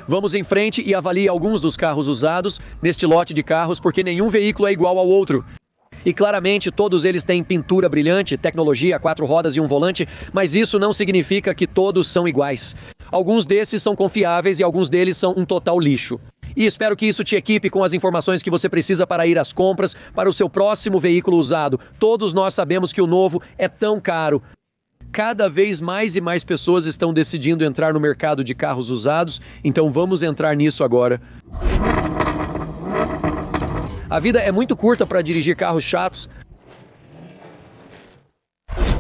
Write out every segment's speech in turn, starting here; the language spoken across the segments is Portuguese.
Vamos em frente e avalie alguns dos carros usados neste lote de carros, porque nenhum veículo é igual ao outro. E claramente todos eles têm pintura brilhante, tecnologia, 4 rodas e um volante, mas isso não significa que todos são iguais. Alguns desses são confiáveis e alguns deles são um total lixo. E espero que isso te equipe com as informações que você precisa para ir às compras para o seu próximo veículo usado. Todos nós sabemos que o novo é tão caro. Cada vez mais e mais pessoas estão decidindo entrar no mercado de carros usados, então vamos entrar nisso agora. A vida é muito curta para dirigir carros chatos.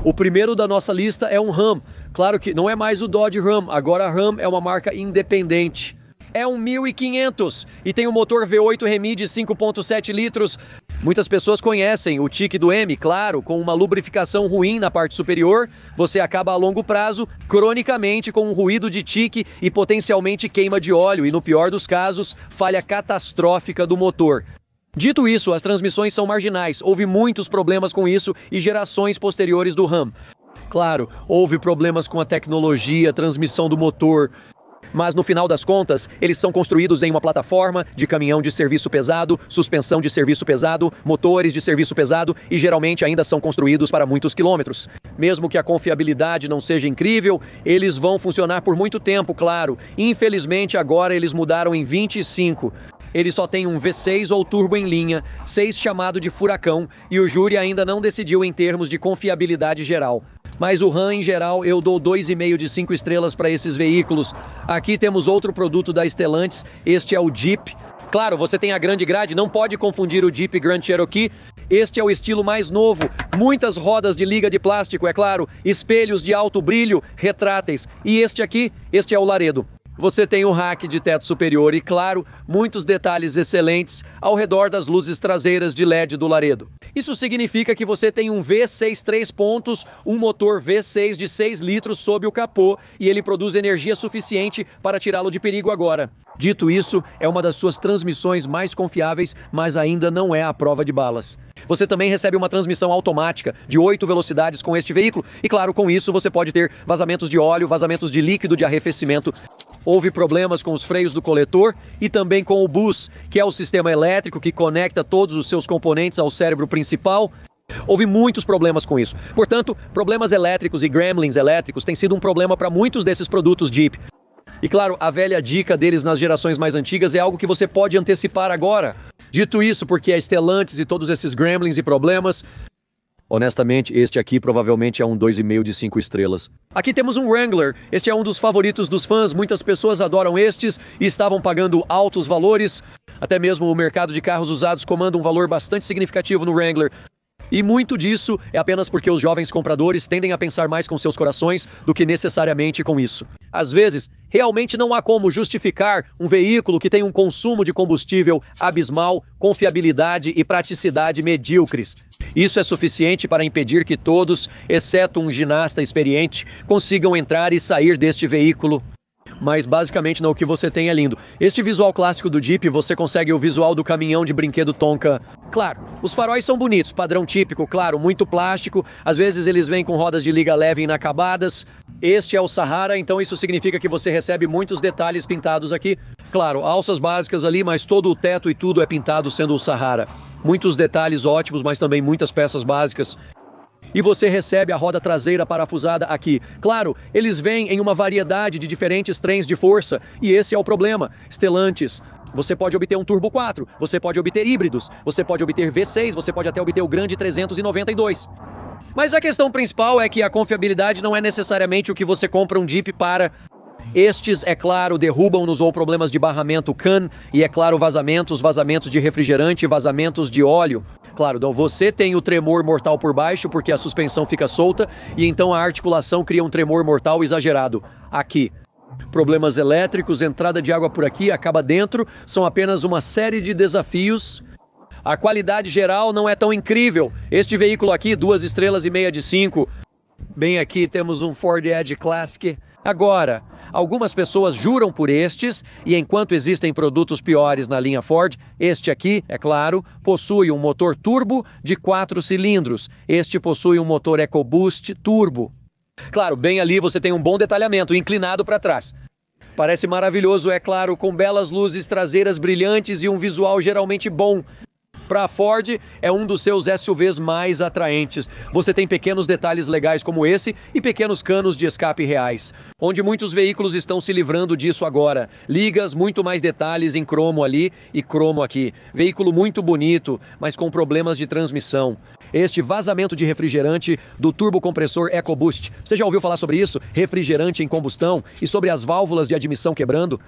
O primeiro da nossa lista é um Ram. Claro que não é mais o Dodge Ram, agora a Ram é uma marca independente. É um 1500 e tem um motor V8 Remy de 5.7 litros. Muitas pessoas conhecem o tique do M, claro, com uma lubrificação ruim na parte superior, você acaba a longo prazo, cronicamente, com um ruído de tique e potencialmente queima de óleo e, no pior dos casos, falha catastrófica do motor. Dito isso, as transmissões são marginais, houve muitos problemas com isso e gerações posteriores do Ram. Claro, houve problemas com a tecnologia, transmissão do motor, mas no final das contas, eles são construídos em uma plataforma de caminhão de serviço pesado, suspensão de serviço pesado, motores de serviço pesado e geralmente ainda são construídos para muitos quilômetros. Mesmo que a confiabilidade não seja incrível, eles vão funcionar por muito tempo, claro. Infelizmente agora eles mudaram em 25. Ele só tem um V6 ou turbo em linha, 6 chamado de furacão, e o júri ainda não decidiu em termos de confiabilidade geral. Mas o Ram, em geral, eu dou 2,5 de 5 estrelas para esses veículos. Aqui temos outro produto da Stellantis, este é o Jeep. Claro, você tem a grande grade, não pode confundir o Jeep Grand Cherokee. Este é o estilo mais novo, muitas rodas de liga de plástico, é claro, espelhos de alto brilho, retráteis. E este aqui, este é o Laredo. Você tem um rack de teto superior e, claro, muitos detalhes excelentes ao redor das luzes traseiras de LED do Laredo. Isso significa que você tem um V6 3 pontos, um motor V6 de 6 litros sob o capô e ele produz energia suficiente para tirá-lo de perigo agora. Dito isso, é uma das suas transmissões mais confiáveis, mas ainda não é à prova de balas. Você também recebe uma transmissão automática de 8 velocidades com este veículo e, claro, com isso você pode ter vazamentos de óleo, vazamentos de líquido de arrefecimento. Houve problemas com os freios do coletor e também com o bus, que é o sistema elétrico que conecta todos os seus componentes ao cérebro principal. Houve muitos problemas com isso. Portanto, problemas elétricos e gremlins elétricos têm sido um problema para muitos desses produtos Jeep. E claro, a velha dica deles nas gerações mais antigas é algo que você pode antecipar agora. Dito isso, porque a Stellantis e todos esses gremlins e problemas... Honestamente, este aqui provavelmente é um 2,5 de 5 estrelas. Aqui temos um Wrangler. Este é um dos favoritos dos fãs. Muitas pessoas adoram estes e estavam pagando altos valores. Até mesmo o mercado de carros usados comanda um valor bastante significativo no Wrangler. E muito disso é apenas porque os jovens compradores tendem a pensar mais com seus corações do que necessariamente com isso. Às vezes, realmente não há como justificar um veículo que tem um consumo de combustível abismal, confiabilidade e praticidade medíocres. Isso é suficiente para impedir que todos, exceto um ginasta experiente, consigam entrar e sair deste veículo. Mas basicamente não, o que você tem é lindo. Este visual clássico do Jeep, você consegue o visual do caminhão de brinquedo Tonka. Claro, os faróis são bonitos, padrão típico, claro, muito plástico. Às vezes eles vêm com rodas de liga leve inacabadas. Este é o Sahara, então isso significa que você recebe muitos detalhes pintados aqui. Claro, alças básicas ali, mas todo o teto e tudo é pintado sendo o Sahara. Muitos detalhes ótimos, mas também muitas peças básicas. E você recebe a roda traseira parafusada aqui. Claro, eles vêm em uma variedade de diferentes trens de força, e esse é o problema. Stellantis, você pode obter um Turbo 4, você pode obter híbridos, você pode obter V6, você pode até obter o Grande 392. Mas a questão principal é que a confiabilidade não é necessariamente o que você compra um Jeep para. Estes, é claro, derrubam-nos ou problemas de barramento CAN, e é claro, vazamentos de refrigerante, vazamentos de óleo. Claro, você tem o tremor mortal por baixo porque a suspensão fica solta e então a articulação cria um tremor mortal exagerado. Aqui. Problemas elétricos, entrada de água por aqui, acaba dentro, são apenas uma série de desafios. A qualidade geral não é tão incrível. Este veículo aqui, 2,5 estrelas de 5. Bem aqui temos um Ford Edge Classic. Agora, algumas pessoas juram por estes, e enquanto existem produtos piores na linha Ford, este aqui, é claro, possui um motor turbo de 4 cilindros. Este possui um motor EcoBoost turbo. Claro, bem ali você tem um bom detalhamento, inclinado para trás. Parece maravilhoso, é claro, com belas luzes traseiras brilhantes e um visual geralmente bom. Para a Ford, é um dos seus SUVs mais atraentes. Você tem pequenos detalhes legais como esse e pequenos canos de escape reais, onde muitos veículos estão se livrando disso agora. Ligas, muito mais detalhes em cromo ali e cromo aqui. Veículo muito bonito, mas com problemas de transmissão. Este vazamento de refrigerante do turbocompressor EcoBoost. Você já ouviu falar sobre isso? Refrigerante em combustão e sobre as válvulas de admissão quebrando?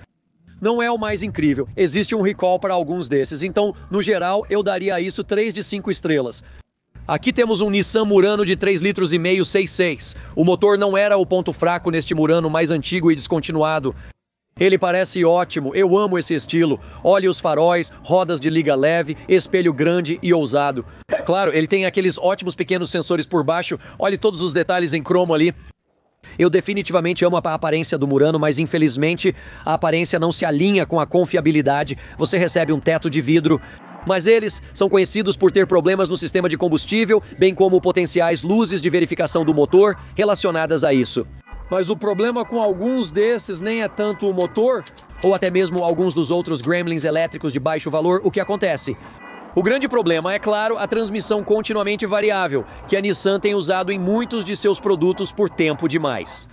Não é o mais incrível. Existe um recall para alguns desses. Então, no geral, eu daria a isso 3 de 5 estrelas. Aqui temos um Nissan Murano de 3,5 litros 6.6. O motor não era o ponto fraco neste Murano mais antigo e descontinuado. Ele parece ótimo, eu amo esse estilo. Olhe os faróis, rodas de liga leve, espelho grande e ousado. Claro, ele tem aqueles ótimos pequenos sensores por baixo. Olhe todos os detalhes em cromo ali. Eu definitivamente amo a aparência do Murano, mas infelizmente a aparência não se alinha com a confiabilidade. Você recebe um teto de vidro, mas eles são conhecidos por ter problemas no sistema de combustível, bem como potenciais luzes de verificação do motor relacionadas a isso. Mas o problema com alguns desses nem é tanto o motor, ou até mesmo alguns dos outros gremlins elétricos de baixo valor. O que acontece? O grande problema é, claro, a transmissão continuamente variável, que a Nissan tem usado em muitos de seus produtos por tempo demais.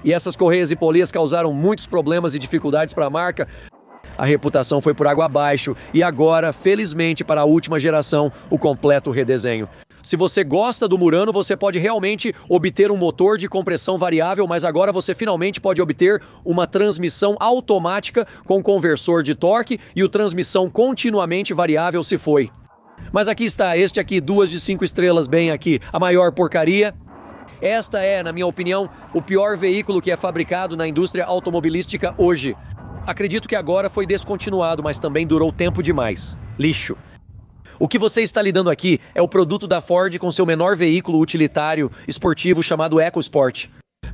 E essas correias e polias causaram muitos problemas e dificuldades para a marca. A reputação foi por água abaixo e agora, felizmente para a última geração, o completo redesenho. Se você gosta do Murano, você pode realmente obter um motor de compressão variável, mas agora você finalmente pode obter uma transmissão automática com conversor de torque e o transmissão continuamente variável se foi. Mas aqui está, este aqui, 2 de 5 estrelas, bem aqui, a maior porcaria. Esta é, na minha opinião, o pior veículo que é fabricado na indústria automobilística hoje. Acredito que agora foi descontinuado, mas também durou tempo demais. Lixo. O que você está lidando aqui é o produto da Ford com seu menor veículo utilitário esportivo chamado EcoSport.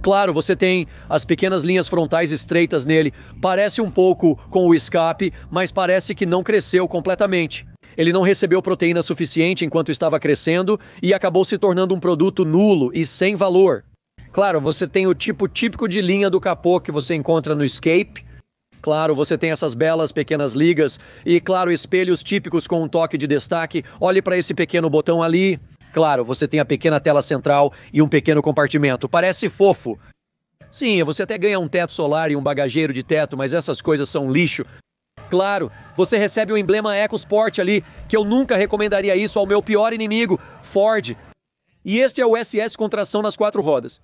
Claro, você tem as pequenas linhas frontais estreitas nele, parece um pouco com o escape, mas parece que não cresceu completamente. Ele não recebeu proteína suficiente enquanto estava crescendo e acabou se tornando um produto nulo e sem valor. Claro, você tem o tipo típico de linha do capô que você encontra no Escape. Claro, você tem essas belas pequenas ligas e, claro, espelhos típicos com um toque de destaque. Olhe para esse pequeno botão ali. Claro, você tem a pequena tela central e um pequeno compartimento. Parece fofo. Sim, você até ganha um teto solar e um bagageiro de teto, mas essas coisas são lixo. Claro, você recebe o emblema EcoSport ali, que eu nunca recomendaria isso ao meu pior inimigo, Ford. E este é o SS com tração nas 4 rodas.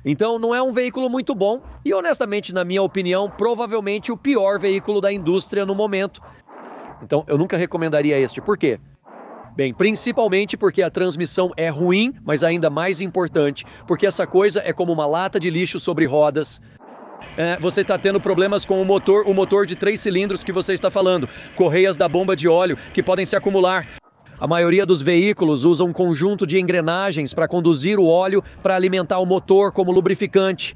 Então não é um veículo muito bom e, honestamente, na minha opinião, provavelmente o pior veículo da indústria no momento. Então eu nunca recomendaria este. Por quê? Bem, principalmente porque a transmissão é ruim, mas ainda mais importante, porque essa coisa é como uma lata de lixo sobre rodas. Você está tendo problemas com o motor de 3 cilindros que você está falando, correias da bomba de óleo que podem se acumular. A maioria dos veículos usa um conjunto de engrenagens para conduzir o óleo para alimentar o motor como lubrificante.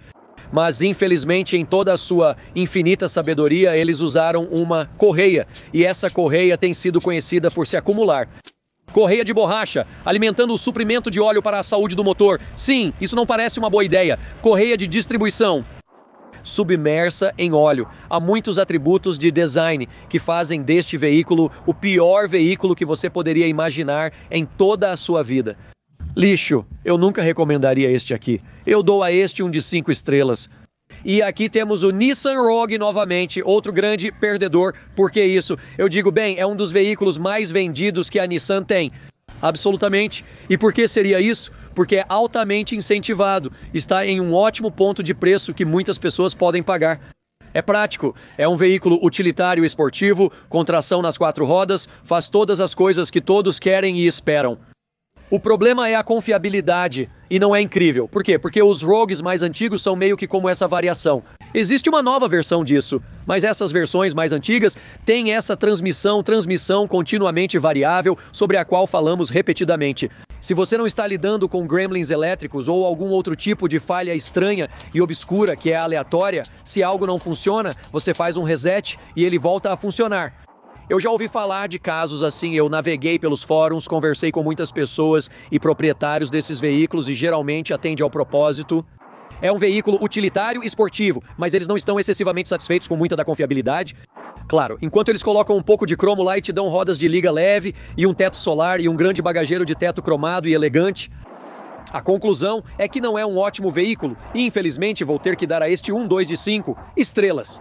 Mas, infelizmente, em toda a sua infinita sabedoria, eles usaram uma correia. E essa correia tem sido conhecida por se acumular. Correia de borracha, alimentando o suprimento de óleo para a saúde do motor. Sim, isso não parece uma boa ideia. Correia de distribuição. Submersa em óleo. Há muitos atributos de design que fazem deste veículo o pior veículo que você poderia imaginar em toda a sua vida. Lixo, eu nunca recomendaria este aqui. Eu dou a este um de 5 estrelas. E aqui temos o Nissan Rogue novamente, outro grande perdedor. Por que isso? Eu digo, bem, é um dos veículos mais vendidos que a Nissan tem. Absolutamente. E por que seria isso? Porque é altamente incentivado, está em um ótimo ponto de preço que muitas pessoas podem pagar. É prático, é um veículo utilitário esportivo, com tração nas 4 rodas, faz todas as coisas que todos querem e esperam. O problema é a confiabilidade, e não é incrível. Por quê? Porque os Rogues mais antigos são meio que como essa variação. Existe uma nova versão disso, mas essas versões mais antigas têm essa transmissão continuamente variável, sobre a qual falamos repetidamente. Se você não está lidando com gremlins elétricos ou algum outro tipo de falha estranha e obscura que é aleatória, se algo não funciona, você faz um reset e ele volta a funcionar. Eu já ouvi falar de casos assim, eu naveguei pelos fóruns, conversei com muitas pessoas e proprietários desses veículos e geralmente atende ao propósito. É um veículo utilitário e esportivo, mas eles não estão excessivamente satisfeitos com muita da confiabilidade. Claro, enquanto eles colocam um pouco de cromo lá e te dão rodas de liga leve e um teto solar e um grande bagageiro de teto cromado e elegante, a conclusão é que não é um ótimo veículo e infelizmente vou ter que dar a este 2 de 5 estrelas.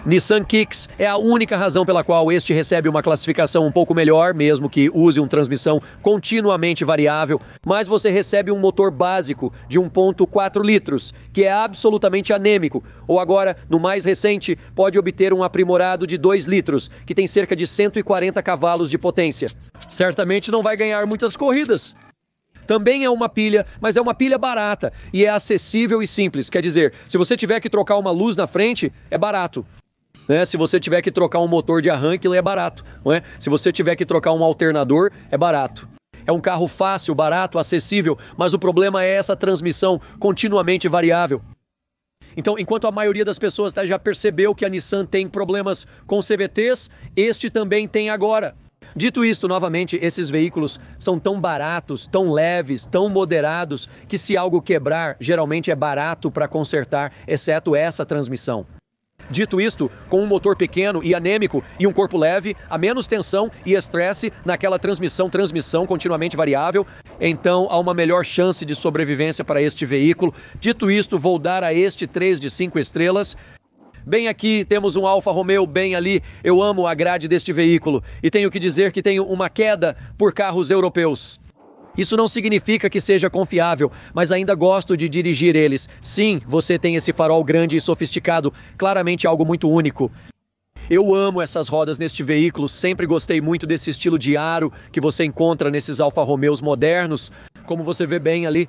Nissan Kicks é a única razão pela qual este recebe uma classificação um pouco melhor, mesmo que use uma transmissão continuamente variável, mas você recebe um motor básico de 1.4 litros, que é absolutamente anêmico, ou agora, no mais recente, pode obter um aprimorado de 2 litros, que tem cerca de 140 cavalos de potência. Certamente não vai ganhar muitas corridas. Também é uma pilha, mas é uma pilha barata e é acessível e simples. Quer dizer, se você tiver que trocar uma luz na frente, é barato. Se você tiver que trocar um motor de arranque, ele é barato. Não é? Se você tiver que trocar um alternador, é barato. É um carro fácil, barato, acessível, mas o problema é essa transmissão continuamente variável. Então, enquanto a maioria das pessoas já percebeu que a Nissan tem problemas com CVTs, este também tem agora. Dito isto, novamente, esses veículos são tão baratos, tão leves, tão moderados, que se algo quebrar, geralmente é barato para consertar, exceto essa transmissão. Dito isto, com um motor pequeno e anêmico e um corpo leve, há menos tensão e estresse naquela transmissão continuamente variável, então há uma melhor chance de sobrevivência para este veículo. Dito isto, vou dar a este 3 de 5 estrelas. Bem aqui temos um Alfa Romeo, bem ali, eu amo a grade deste veículo e tenho que dizer que tenho uma queda por carros europeus. Isso não significa que seja confiável, mas ainda gosto de dirigir eles. Sim, você tem esse farol grande e sofisticado, claramente algo muito único. Eu amo essas rodas neste veículo, sempre gostei muito desse estilo de aro que você encontra nesses Alfa Romeos modernos, como você vê bem ali.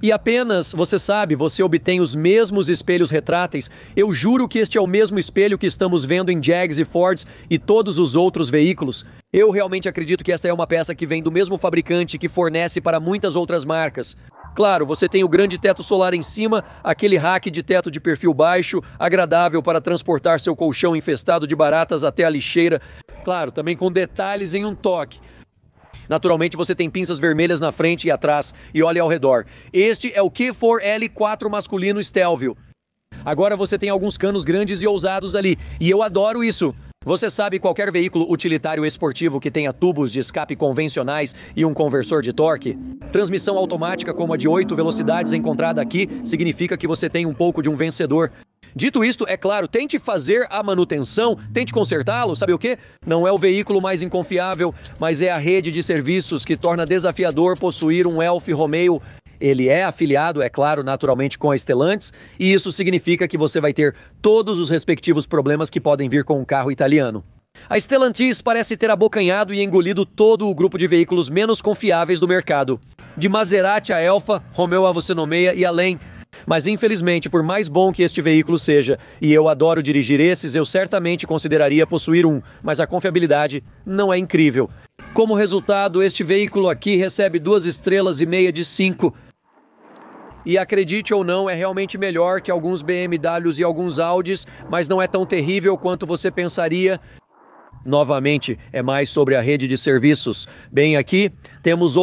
E apenas, você sabe, você obtém os mesmos espelhos retráteis. Eu juro que este é o mesmo espelho que estamos vendo em Jags e Fords e todos os outros veículos. Eu realmente acredito que esta é uma peça que vem do mesmo fabricante que fornece para muitas outras marcas. Claro, você tem o grande teto solar em cima, aquele rack de teto de perfil baixo, agradável para transportar seu colchão infestado de baratas até a lixeira. Claro, também com detalhes em um toque. Naturalmente você tem pinças vermelhas na frente e atrás e olha ao redor. Este é o Q4L4 masculino Stelvio. Agora você tem alguns canos grandes e ousados ali, e eu adoro isso. Você sabe, qualquer veículo utilitário esportivo que tenha tubos de escape convencionais e um conversor de torque, transmissão automática como a de 8 velocidades encontrada aqui, significa que você tem um pouco de um vencedor. Dito isto, é claro, tente fazer a manutenção, tente consertá-lo, sabe o quê? Não é o veículo mais inconfiável, mas é a rede de serviços que torna desafiador possuir um Alfa Romeo. Ele é afiliado, é claro, naturalmente com a Stellantis, e isso significa que você vai ter todos os respectivos problemas que podem vir com um carro italiano. A Stellantis parece ter abocanhado e engolido todo o grupo de veículos menos confiáveis do mercado. De Maserati a Alfa, Romeo a você nomeia e além. Mas infelizmente, por mais bom que este veículo seja, e eu adoro dirigir esses, eu certamente consideraria possuir um, mas a confiabilidade não é incrível. Como resultado, este veículo aqui recebe 2,5 estrelas de 5. E acredite ou não, é realmente melhor que alguns BMWs e alguns Audis, mas não é tão terrível quanto você pensaria. Novamente, é mais sobre a rede de serviços. Bem aqui, temos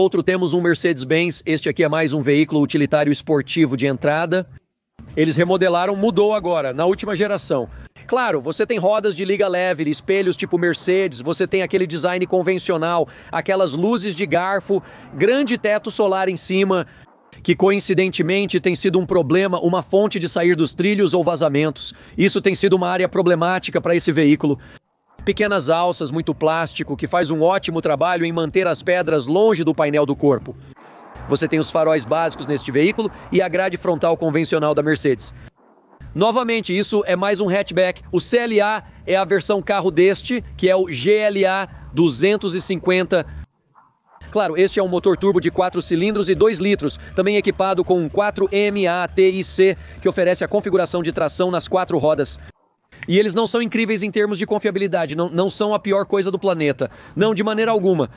um Mercedes-Benz. Este aqui é mais um veículo utilitário esportivo de entrada. Eles remodelaram, mudou agora, na última geração. Claro, você tem rodas de liga leve, espelhos tipo Mercedes, você tem aquele design convencional, aquelas luzes de garfo, grande teto solar em cima, que coincidentemente tem sido um problema, uma fonte de sair dos trilhos ou vazamentos. Isso tem sido uma área problemática para esse veículo. Pequenas alças, muito plástico, que faz um ótimo trabalho em manter as pedras longe do painel do corpo. Você tem os faróis básicos neste veículo e a grade frontal convencional da Mercedes. Novamente, isso é mais um hatchback. O CLA é a versão carro deste, que é o GLA 250. Claro, este é um motor turbo de 4 cilindros e 2 litros, também equipado com um 4MATIC, que oferece a configuração de tração nas 4 rodas. E eles não são incríveis em termos de confiabilidade, não são a pior coisa do planeta, não, de maneira alguma.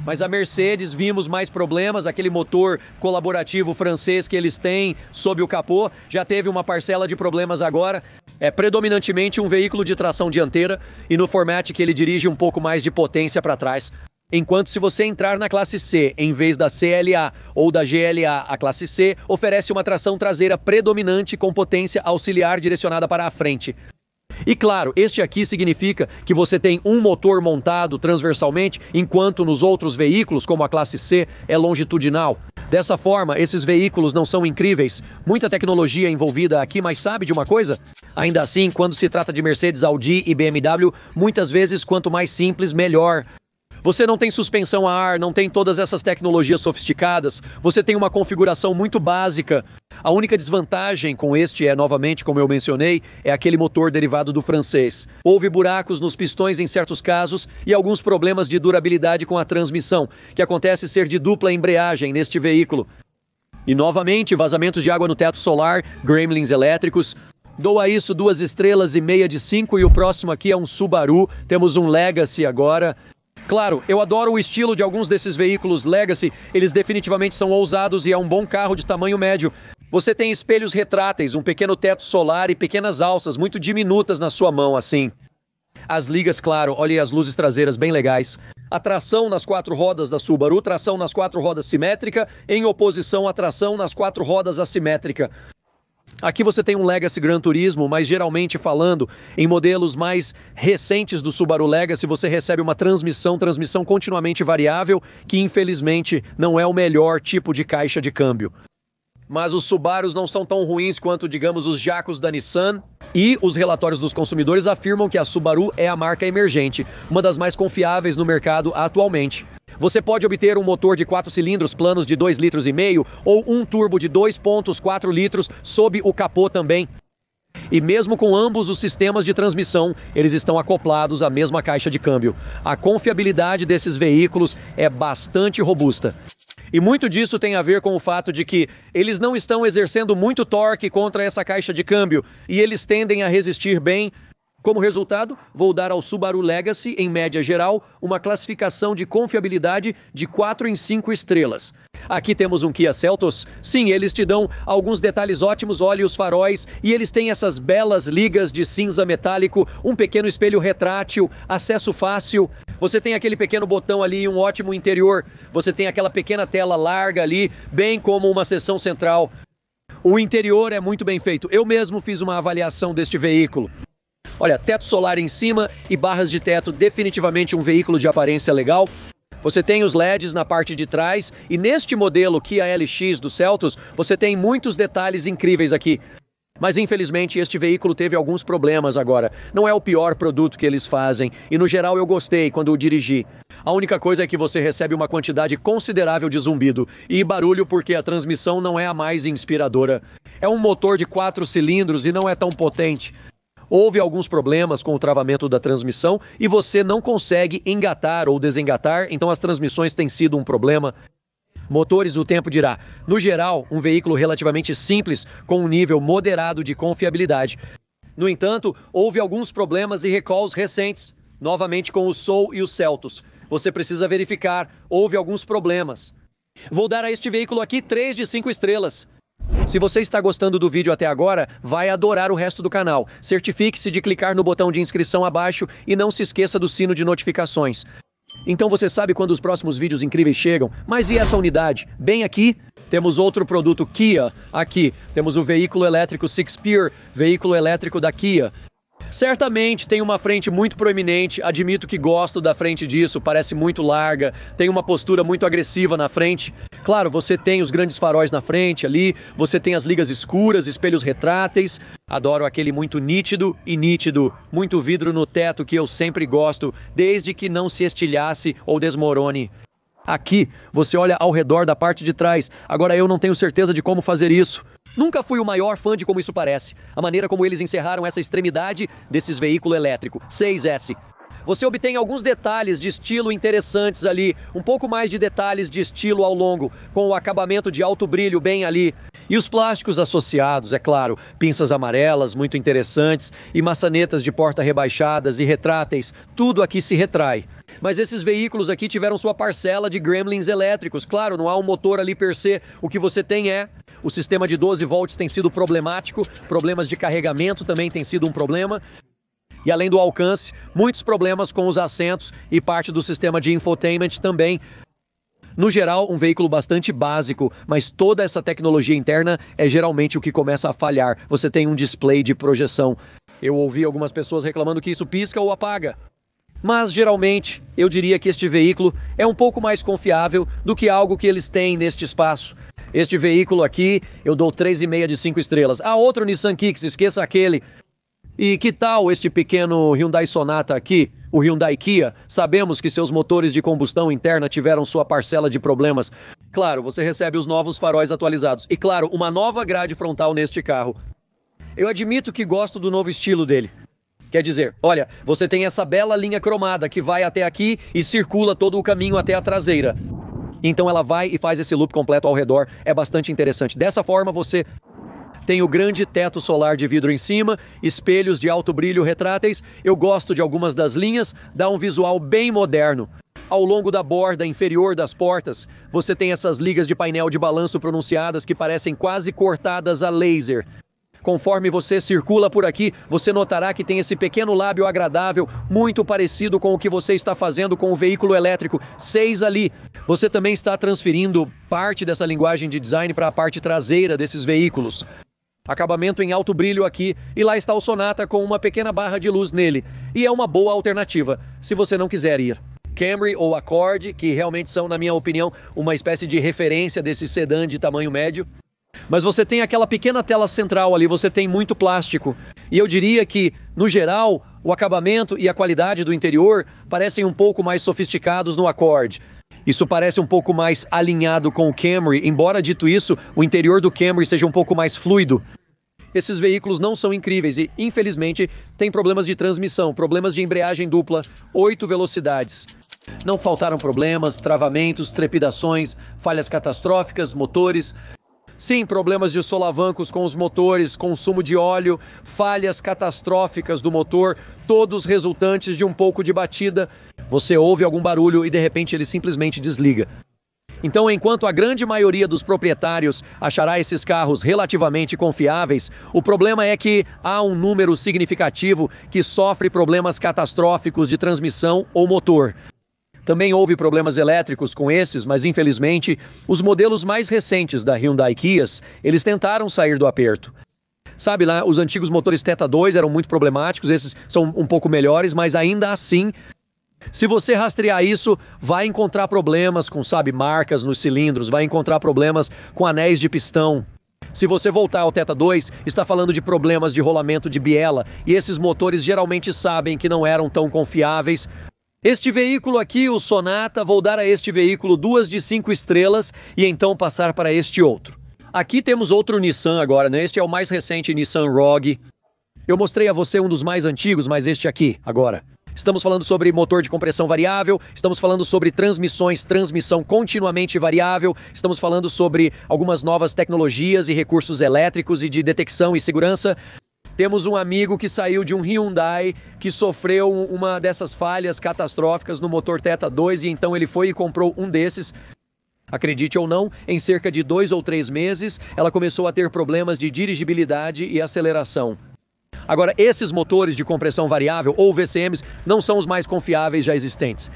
Mas a Mercedes, vimos mais problemas, aquele motor colaborativo francês que eles têm sob o capô, já teve uma parcela de problemas agora. É predominantemente um veículo de tração dianteira e no formato que ele dirige um pouco mais de potência para trás. Enquanto se você entrar na classe C, em vez da CLA ou da GLA, a classe C oferece uma tração traseira predominante com potência auxiliar direcionada para a frente. E claro, este aqui significa que você tem um motor montado transversalmente, enquanto nos outros veículos, como a classe C, é longitudinal. Dessa forma, esses veículos não são incríveis? Muita tecnologia envolvida aqui, mas sabe de uma coisa? Ainda assim, quando se trata de Mercedes, Audi e BMW, muitas vezes quanto mais simples, melhor. Você não tem suspensão a ar, não tem todas essas tecnologias sofisticadas, você tem uma configuração muito básica. A única desvantagem com este é, novamente, como eu mencionei, é aquele motor derivado do francês. Houve buracos nos pistões em certos casos e alguns problemas de durabilidade com a transmissão, que acontece ser de dupla embreagem neste veículo. E, novamente, vazamentos de água no teto solar, gremlins elétricos. Dou a isso 2,5 estrelas de 5 e o próximo aqui é um Subaru, temos um Legacy agora. Claro, eu adoro o estilo de alguns desses veículos Legacy, eles definitivamente são ousados e é um bom carro de tamanho médio. Você tem espelhos retráteis, um pequeno teto solar e pequenas alças muito diminutas na sua mão, assim. As ligas, claro, olha as luzes traseiras bem legais. A tração nas 4 rodas da Subaru, tração nas 4 rodas simétrica, em oposição à tração nas 4 rodas assimétrica. Aqui você tem um Legacy Gran Turismo, mas geralmente falando, em modelos mais recentes do Subaru Legacy, você recebe uma transmissão continuamente variável, que infelizmente não é o melhor tipo de caixa de câmbio. Mas os Subarus não são tão ruins quanto, digamos, os Jacos da Nissan. E os relatórios dos consumidores afirmam que a Subaru é a marca emergente, uma das mais confiáveis no mercado atualmente. Você pode obter um motor de 4 cilindros planos de 2,5 litros ou um turbo de 2,4 litros sob o capô também. E mesmo com ambos os sistemas de transmissão, eles estão acoplados à mesma caixa de câmbio. A confiabilidade desses veículos é bastante robusta. E muito disso tem a ver com o fato de que eles não estão exercendo muito torque contra essa caixa de câmbio e eles tendem a resistir bem. Como resultado, vou dar ao Subaru Legacy, em média geral, uma classificação de confiabilidade de 4 em 5 estrelas. Aqui temos um Kia Seltos. Sim, eles te dão alguns detalhes ótimos, olha os faróis, e eles têm essas belas ligas de cinza metálico, um pequeno espelho retrátil, acesso fácil. Você tem aquele pequeno botão ali e um ótimo interior. Você tem aquela pequena tela larga ali, bem como uma seção central. O interior é muito bem feito. Eu mesmo fiz uma avaliação deste veículo. Olha, teto solar em cima e barras de teto, definitivamente um veículo de aparência legal. Você tem os LEDs na parte de trás e neste modelo Kia LX do Seltos, você tem muitos detalhes incríveis aqui. Mas infelizmente este veículo teve alguns problemas agora. Não é o pior produto que eles fazem e no geral eu gostei quando o dirigi. A única coisa é que você recebe uma quantidade considerável de zumbido e barulho porque a transmissão não é a mais inspiradora. É um motor de 4 cilindros e não é tão potente. Houve alguns problemas com o travamento da transmissão e você não consegue engatar ou desengatar, então as transmissões têm sido um problema. Motores, o tempo dirá. No geral, um veículo relativamente simples, com um nível moderado de confiabilidade. No entanto, houve alguns problemas e recalls recentes, novamente com o Soul e o Seltos. Você precisa verificar, houve alguns problemas. Vou dar a este veículo aqui 3 de 5 estrelas. Se você está gostando do vídeo até agora, vai adorar o resto do canal. Certifique-se de clicar no botão de inscrição abaixo e não se esqueça do sino de notificações. Então você sabe quando os próximos vídeos incríveis chegam. Mas e essa unidade? Bem aqui, temos outro produto Kia. Aqui, temos o veículo elétrico Six-Spear, veículo elétrico da Kia. Certamente tem uma frente muito proeminente, admito que gosto da frente disso, parece muito larga, tem uma postura muito agressiva na frente. Claro, você tem os grandes faróis na frente ali, você tem as ligas escuras, espelhos retráteis. Adoro aquele muito nítido e nítido, muito vidro no teto que eu sempre gosto, desde que não se estilhace ou desmorone. Aqui, você olha ao redor da parte de trás, agora eu não tenho certeza de como fazer isso. Nunca fui o maior fã de como isso parece. A maneira como eles encerraram essa extremidade desses veículos elétricos. 6S. Você obtém alguns detalhes de estilo interessantes ali. Um pouco mais de detalhes de estilo ao longo. Com o acabamento de alto brilho bem ali. E os plásticos associados, é claro. Pinças amarelas, muito interessantes. E maçanetas de porta rebaixadas e retráteis. Tudo aqui se retrai. Mas esses veículos aqui tiveram sua parcela de gremlins elétricos. Claro, não há um motor ali per se. O que você tem é... O sistema de 12 volts tem sido problemático. Problemas de carregamento também tem sido um problema. E além do alcance, muitos problemas com os assentos e parte do sistema de infotainment também. No geral, um veículo bastante básico, mas toda essa tecnologia interna é geralmente o que começa a falhar. Você tem um display de projeção. Eu ouvi algumas pessoas reclamando que isso pisca ou apaga. Mas, geralmente, eu diria que este veículo é um pouco mais confiável do que algo que eles têm neste espaço. Este veículo aqui, eu dou 3,5 de 5 estrelas. Ah, outro Nissan Kicks, esqueça aquele. E que tal este pequeno Hyundai Sonata aqui, o Hyundai Kia? Sabemos que seus motores de combustão interna tiveram sua parcela de problemas. Claro, você recebe os novos faróis atualizados. E claro, uma nova grade frontal neste carro. Eu admito que gosto do novo estilo dele. Quer dizer, olha, você tem essa bela linha cromada que vai até aqui e circula todo o caminho até a traseira. Então ela vai e faz esse loop completo ao redor. É bastante interessante. Dessa forma você tem o grande teto solar de vidro em cima, espelhos de alto brilho retráteis. Eu gosto de algumas das linhas, dá um visual bem moderno. Ao longo da borda inferior das portas, você tem essas ligas de painel de balanço pronunciadas que parecem quase cortadas a laser. Conforme você circula por aqui, você notará que tem esse pequeno lábio agradável, muito parecido com o que você está fazendo com o veículo elétrico 6 ali. Você também está transferindo parte dessa linguagem de design para a parte traseira desses veículos. Acabamento em alto brilho aqui, e lá está o Sonata com uma pequena barra de luz nele. E é uma boa alternativa, se você não quiser ir. Camry ou Accord, que realmente são, na minha opinião, uma espécie de referência desse sedã de tamanho médio. Mas você tem aquela pequena tela central ali, você tem muito plástico. E eu diria que, no geral, o acabamento e a qualidade do interior parecem um pouco mais sofisticados no Accord. Isso parece um pouco mais alinhado com o Camry, embora, dito isso, o interior do Camry seja um pouco mais fluido. Esses veículos não são incríveis e, infelizmente, têm problemas de transmissão, problemas de embreagem dupla, 8 velocidades. Não faltaram problemas, travamentos, trepidações, falhas catastróficas, motores. Sim, problemas de solavancos com os motores, consumo de óleo, falhas catastróficas do motor, todos resultantes de um pouco de batida. Você ouve algum barulho e de repente ele simplesmente desliga. Então, enquanto a grande maioria dos proprietários achará esses carros relativamente confiáveis, o problema é que há um número significativo que sofre problemas catastróficos de transmissão ou motor. Também houve problemas elétricos com esses, mas infelizmente, os modelos mais recentes da Hyundai Kias, eles tentaram sair do aperto. Sabe lá, os antigos motores Theta 2 eram muito problemáticos, esses são um pouco melhores, mas ainda assim, se você rastrear isso, vai encontrar problemas com, sabe, marcas nos cilindros, vai encontrar problemas com anéis de pistão. Se você voltar ao Theta 2, está falando de problemas de rolamento de biela, e esses motores geralmente sabem que não eram tão confiáveis. Este veículo aqui, o Sonata, vou dar a este veículo 2 de 5 estrelas e então passar para este outro. Aqui temos outro Nissan agora, né? Este é o mais recente Nissan Rogue. Eu mostrei a você um dos mais antigos, mas este aqui, agora. Estamos falando sobre motor de compressão variável, estamos falando sobre transmissão continuamente variável, estamos falando sobre algumas novas tecnologias e recursos elétricos e de detecção e segurança. Temos um amigo que saiu de um Hyundai que sofreu uma dessas falhas catastróficas no motor Theta 2 e então ele foi e comprou um desses. Acredite ou não, em cerca de 2 ou 3 meses, ela começou a ter problemas de dirigibilidade e aceleração. Agora, esses motores de compressão variável, ou VCMs, não são os mais confiáveis já existentes.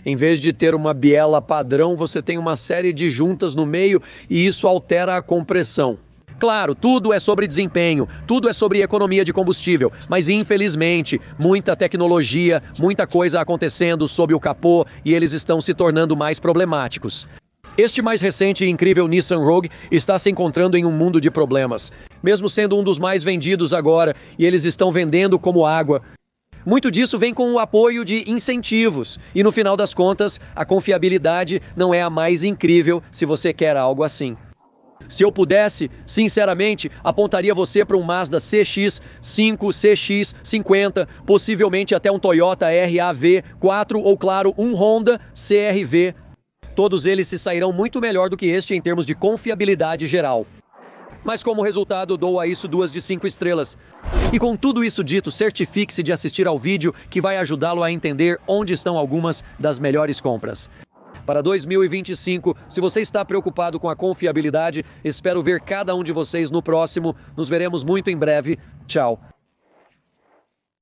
Em vez de ter uma biela padrão, você tem uma série de juntas no meio e isso altera a compressão. Claro, tudo é sobre desempenho, tudo é sobre economia de combustível, mas infelizmente, muita tecnologia, muita coisa acontecendo sob o capô e eles estão se tornando mais problemáticos. Este mais recente e incrível Nissan Rogue está se encontrando em um mundo de problemas, mesmo sendo um dos mais vendidos agora, e eles estão vendendo como água. Muito disso vem com o apoio de incentivos, e no final das contas, a confiabilidade não é a mais incrível se você quer algo assim. Se eu pudesse, sinceramente, apontaria você para um Mazda CX-5, CX-50, possivelmente até um Toyota RAV4 ou, claro, um Honda CR-V. Todos eles se sairão muito melhor do que este em termos de confiabilidade geral. Mas como resultado, dou a isso 2 de 5 estrelas. E com tudo isso dito, certifique-se de assistir ao vídeo que vai ajudá-lo a entender onde estão algumas das melhores compras. Para 2025, se você está preocupado com a confiabilidade, espero ver cada um de vocês no próximo. Nos veremos muito em breve. Tchau.